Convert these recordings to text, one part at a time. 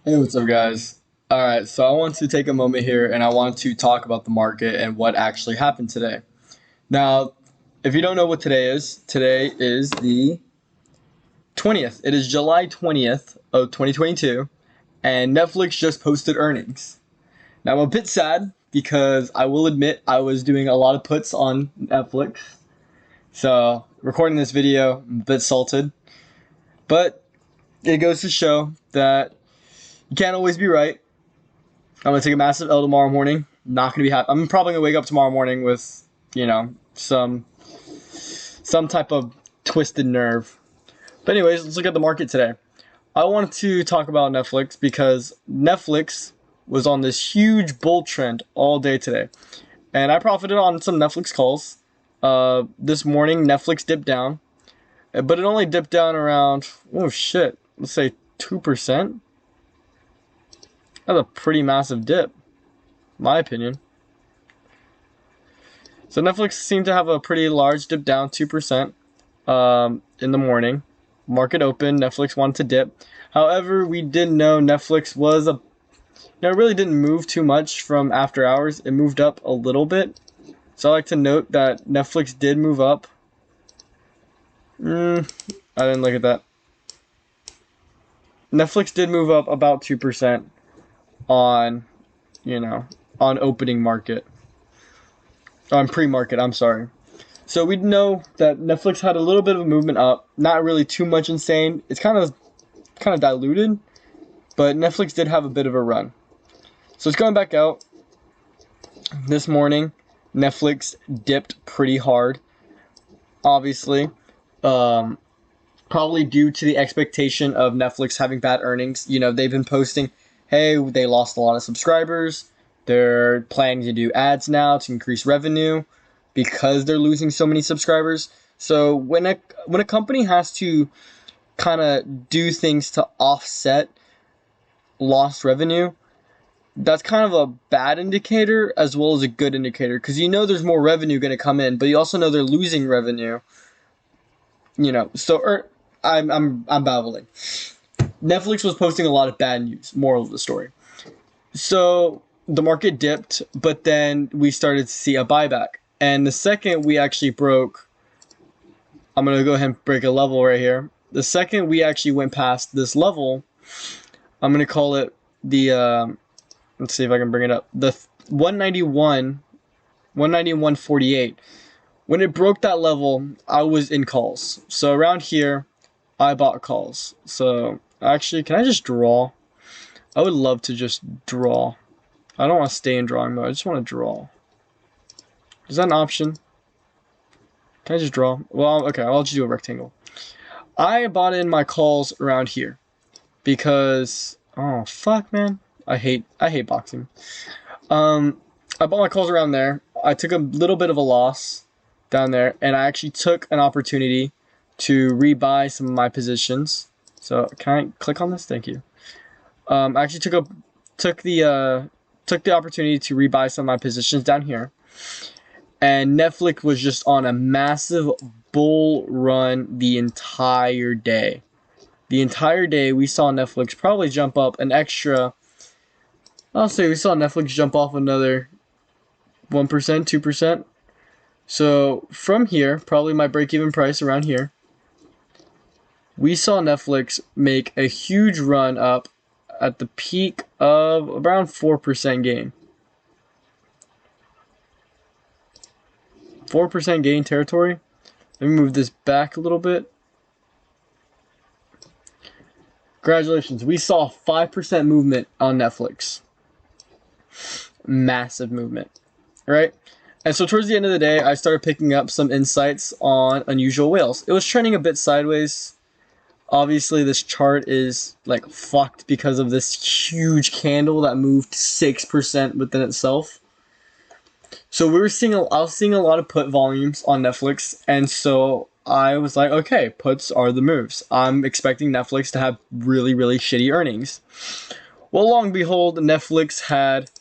Hey, what's up, guys? All right, so I want to take a moment here and I want to talk about the market and what actually happened today. Now, if you don't know what today is the 20th. It is July 20th of 2022, and Netflix just posted earnings. Now, I'm a bit sad because I will admit I was doing a lot of puts on Netflix. So, recording this video, I'm a bit salted. But it goes to show that you can't always be right. I'm gonna take a massive L tomorrow morning. Not gonna be happy. I'm probably gonna wake up tomorrow morning with, some type of twisted nerve. But anyways, let's look at the market today. I wanted to talk about Netflix because Netflix was on this huge bull trend all day today, and I profited on some Netflix calls. This morning, Netflix dipped down, but it only dipped down around, oh shit, let's say 2%. That's a pretty massive dip, in my opinion. So Netflix seemed to have a pretty large dip down, 2%, in the morning. Market open, Netflix wanted to dip. However, we did know Netflix was it really didn't move too much from after hours. It moved up a little bit. So I like to note that Netflix did move up. I didn't look at that. Netflix did move up about 2% on, on opening market. On pre-market, I'm sorry. So we know that Netflix had a little bit of a movement up, not really too much insane. It's kind of diluted, but Netflix did have a bit of a run. So it's going back out. This morning, Netflix dipped pretty hard. Obviously, probably due to the expectation of Netflix having bad earnings. They've been posting, hey, they lost a lot of subscribers. They're planning to do ads now to increase revenue because they're losing so many subscribers. So when a company has to kind of do things to offset lost revenue, that's kind of a bad indicator as well as a good indicator, because there's more revenue going to come in, but you also know they're losing revenue. I'm babbling. Netflix was posting a lot of bad news. Moral of the story. So the market dipped, but then we started to see a buyback. And the second we actually broke, I'm going to go ahead and break a level right here. The second we actually went past this level, I'm going to call it the, let's see if I can bring it up, the 191.48. When it broke that level, I was in calls. So around here, I bought calls. So actually, can I just draw? I would love to just draw. I don't want to stay in drawing mode. I just want to draw. Is that an option? Can I just draw? Well, okay, I'll just do a rectangle. I bought in my calls around here because, oh fuck, man, I hate boxing. I bought my calls around there. I took a little bit of a loss down there, and I actually took an opportunity to rebuy some of my positions. So can I click on this? Thank you. I actually took the opportunity to rebuy some of my positions down here, and Netflix was just on a massive bull run the entire day. The entire day we saw Netflix probably jump up an extra. I'll say we saw Netflix jump off another 1%, 2%. So from here, probably my break-even price around here, we saw Netflix make a huge run up at the peak of around 4% gain. 4% gain territory. Let me move this back a little bit. Congratulations, we saw 5% movement on Netflix. Massive movement, right? And so towards the end of the day, I started picking up some insights on unusual whales. It was trending a bit sideways. Obviously, this chart is like fucked because of this huge candle that moved 6% within itself. So I was seeing a lot of put volumes on Netflix, and so I was like, okay, puts are the moves. I'm expecting Netflix to have really, really shitty earnings. Well, long and behold, Netflix had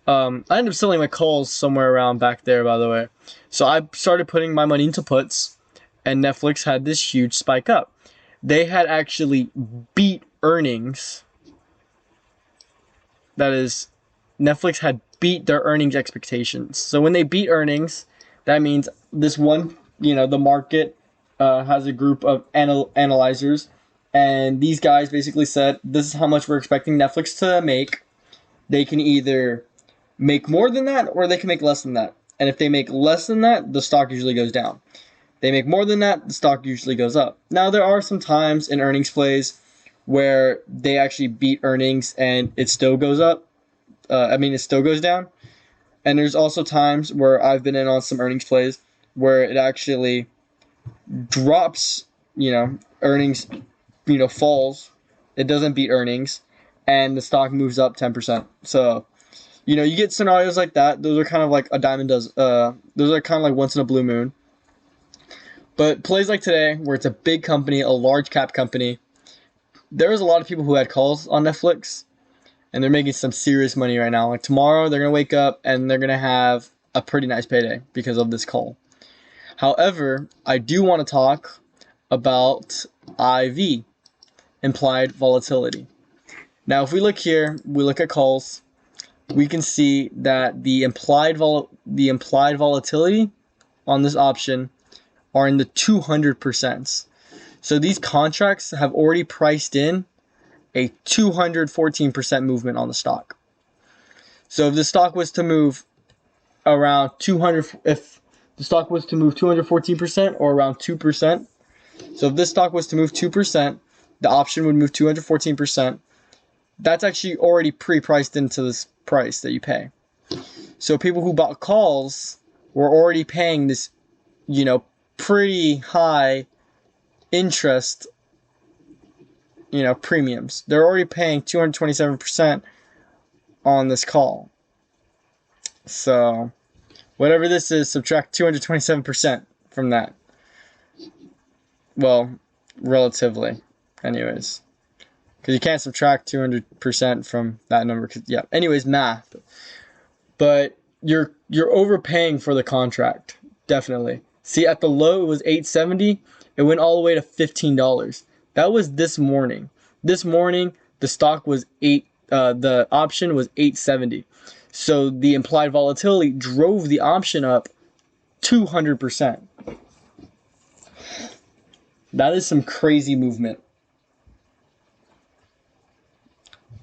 I ended up selling my calls somewhere around back there, by the way. So I started putting my money into puts, and Netflix had this huge spike up. They had actually beat earnings that is, Netflix had beat their earnings expectations. So when they beat earnings, that means this one, the market has a group of analyzers, and these guys basically said, this is how much we're expecting Netflix to make. They can either make more than that or they can make less than that. And if they make less than that, the stock usually goes down. They make more than that, the stock usually goes up. Now, there are some times in earnings plays where they actually beat earnings and it still goes up. It still goes down. And there's also times where I've been in on some earnings plays where it actually drops, earnings, falls. It doesn't beat earnings and the stock moves up 10%. So, you get scenarios like that. Those are kind of like a diamond does. Those are kind of like once in a blue moon. But plays like today, where it's a big company, a large cap company, there was a lot of people who had calls on Netflix, and they're making some serious money right now. Like tomorrow, they're going to wake up and they're going to have a pretty nice payday because of this call. However, I do want to talk about IV, implied volatility. Now, if we look here, we look at calls, we can see that the implied volatility on this option are in the 200%. So these contracts have already priced in a 214% movement on the stock. So if the stock was to move around 214% or around 2%, so if this stock was to move 2%, the option would move 214%. That's actually already pre-priced into this price that you pay. So people who bought calls were already paying this, pretty high interest, premiums. They're already paying 227% on this call. So whatever this is, subtract 227% from that. Well, relatively, anyways. Because you can't subtract 200% from that number. Yeah. Anyways, math. But you're overpaying for the contract, definitely. See, at the low it was $8.70. It went all the way to $15. That was this morning. This morning the stock was the option was $8.70. So the implied volatility drove the option up 200%. That is some crazy movement.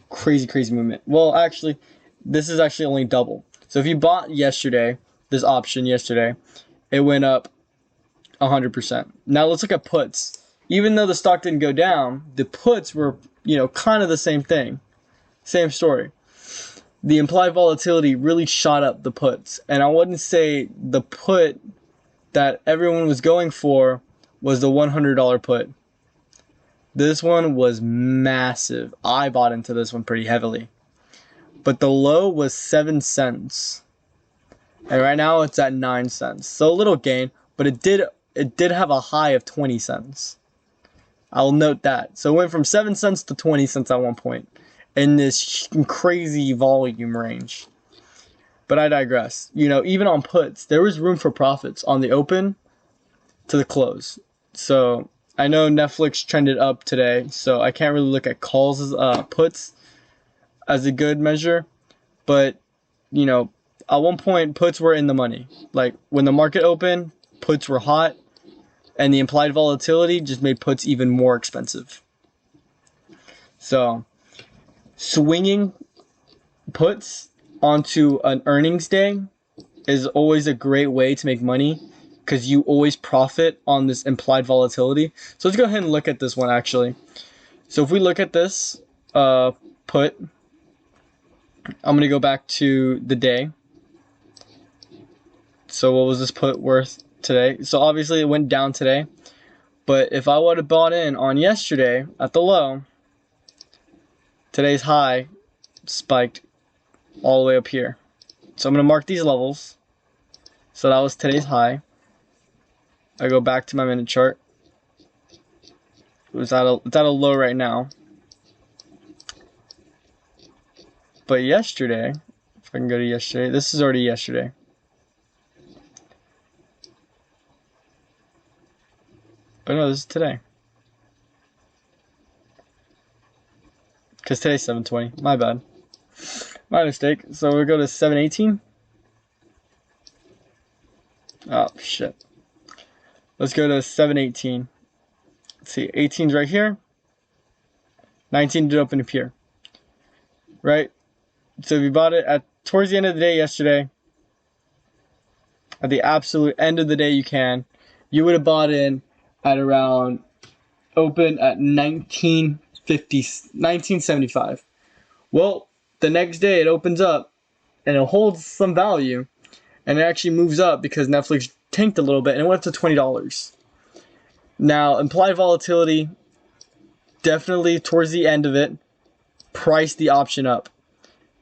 Crazy movement. Well, actually, this is actually only double. So if you bought this option yesterday, it went up 100%. Now let's look at puts. Even though the stock didn't go down, the puts were, kind of the same thing. Same story. The implied volatility really shot up the puts. And I wouldn't say the put that everyone was going for was the $100 put. This one was massive. I bought into this one pretty heavily. But the low was 7 cents. And right now it's at 9 cents. So a little gain, but it did have a high of 20 cents. I'll note that. So it went from 7 cents to 20 cents at one point in this crazy volume range. But I digress. Even on puts, there was room for profits on the open to the close. So I know Netflix trended up today, so I can't really look at calls as puts as a good measure. But, at one point, puts were in the money. Like, when the market opened, puts were hot, and the implied volatility just made puts even more expensive. So, swinging puts onto an earnings day is always a great way to make money because you always profit on this implied volatility. So let's go ahead and look at this one actually. So if we look at this put, I'm going to go back to the day. So what was this put worth today? So obviously it went down today. But if I would have bought in on yesterday at the low, today's high spiked all the way up here. So I'm going to mark these levels. So that was today's high. I go back to my minute chart. It's at a low right now. But yesterday, if I can go to yesterday, this is already yesterday. Oh no, this is today. Because today's 7:20. My bad. My mistake. So we'll go to 718. Oh, shit. Let's go to 718. Let's see. 18's right here. 19 did open up here. Right? So if you bought it at towards the end of the day yesterday, at the absolute end of the day you would have bought in at around open at 1975. Well, the next day it opens up and it holds some value and it actually moves up because Netflix tanked a little bit and it went up to $20. Now, implied volatility definitely towards the end of it priced the option up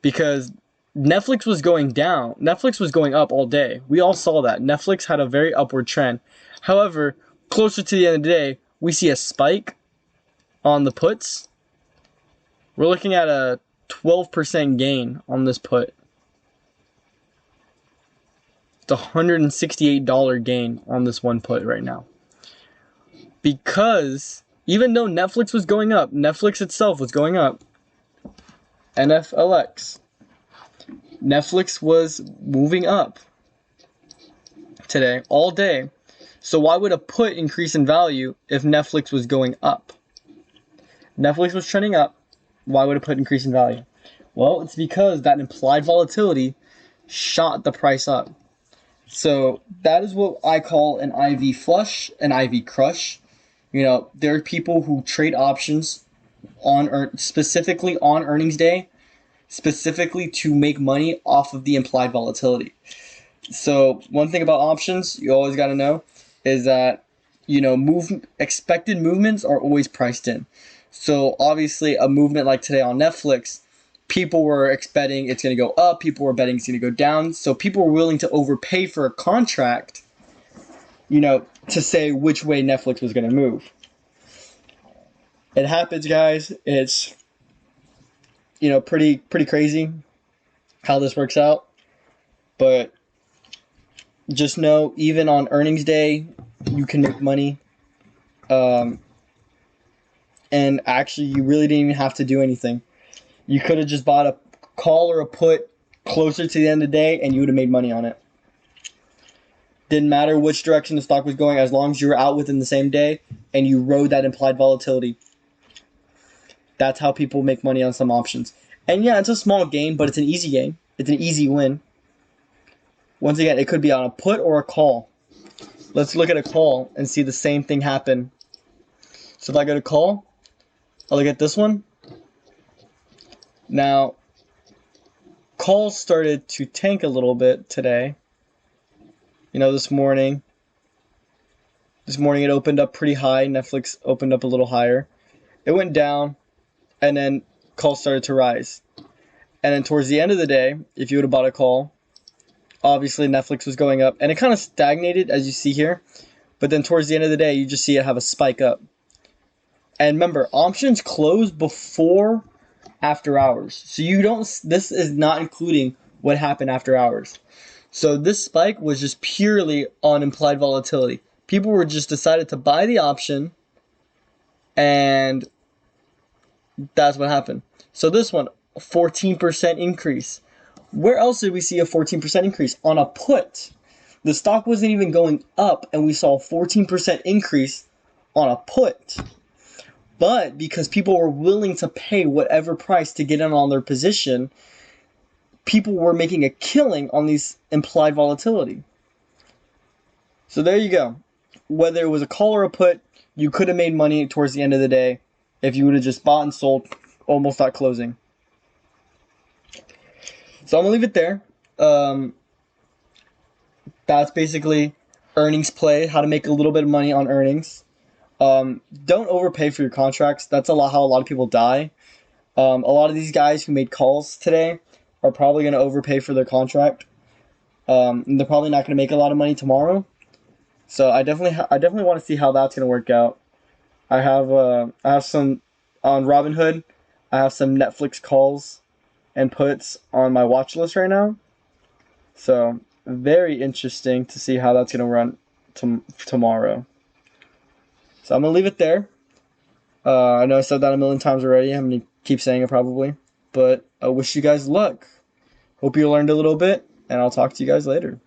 because Netflix was going down. Netflix was going up all day. We all saw that. Netflix had a very upward trend. However, closer to the end of the day, we see a spike on the puts. We're looking at a 12% gain on this put. It's a $168 gain on this one put right now. Because even though Netflix was going up, Netflix itself was going up, NFLX, Netflix was moving up today, all day. So why would a put increase in value if Netflix was going up? Netflix was trending up. Why would a put increase in value? Well, it's because that implied volatility shot the price up. So that is what I call an IV flush, an IV crush. You know, there are people who trade options on specifically on earnings day, specifically to make money off of the implied volatility. So one thing about options you always got to know is that, you know, expected movements are always priced in. So obviously a movement like today on Netflix, people were expecting it's going to go up, people were betting it's going to go down. So people were willing to overpay for a contract, you know, to say which way Netflix was going to move. It happens, guys. It's, you know, pretty crazy how this works out. But just know, even on earnings day, you can make money. And actually, you really didn't even have to do anything. You could have just bought a call or a put closer to the end of the day, and you would have made money on it. Didn't matter which direction the stock was going, as long as you were out within the same day and you rode that implied volatility. That's how people make money on some options. And yeah, it's a small gain, but it's an easy gain. It's an easy win. Once again, it could be on a put or a call. Let's look at a call and see the same thing happen. So if I go to call, I'll look at this one. Now, calls started to tank a little bit today. You know, this morning it opened up pretty high. Netflix opened up a little higher. It went down, and then calls started to rise. And then towards the end of the day, if you would have bought a call, obviously Netflix was going up, and it kind of stagnated, as you see here. But then towards the end of the day, you just see it have a spike up. And remember, options close before after hours. So this is not including what happened after hours. So this spike was just purely on implied volatility. People were just decided to buy the option, and that's what happened. So this one, a 14% increase. Where else did we see a 14% increase? On a put. The stock wasn't even going up, and we saw a 14% increase on a put. But because people were willing to pay whatever price to get in on their position, people were making a killing on these implied volatility. So there you go. Whether it was a call or a put, you could have made money towards the end of the day if you would have just bought and sold almost at closing. So I'm going to leave it there. That's basically earnings play, how to make a little bit of money on earnings. Don't overpay for your contracts. That's how a lot of people die. A lot of these guys who made calls today are probably going to overpay for their contract. And they're probably not going to make a lot of money tomorrow. So I definitely want to see how that's going to work out. I have some on Robinhood. I have some Netflix calls and puts on my watch list right now. So very interesting to see how that's going to run tomorrow. So I'm going to leave it there. I know I said that a million times already. I'm going to keep saying it probably. But I wish you guys luck. Hope you learned a little bit, and I'll talk to you guys later.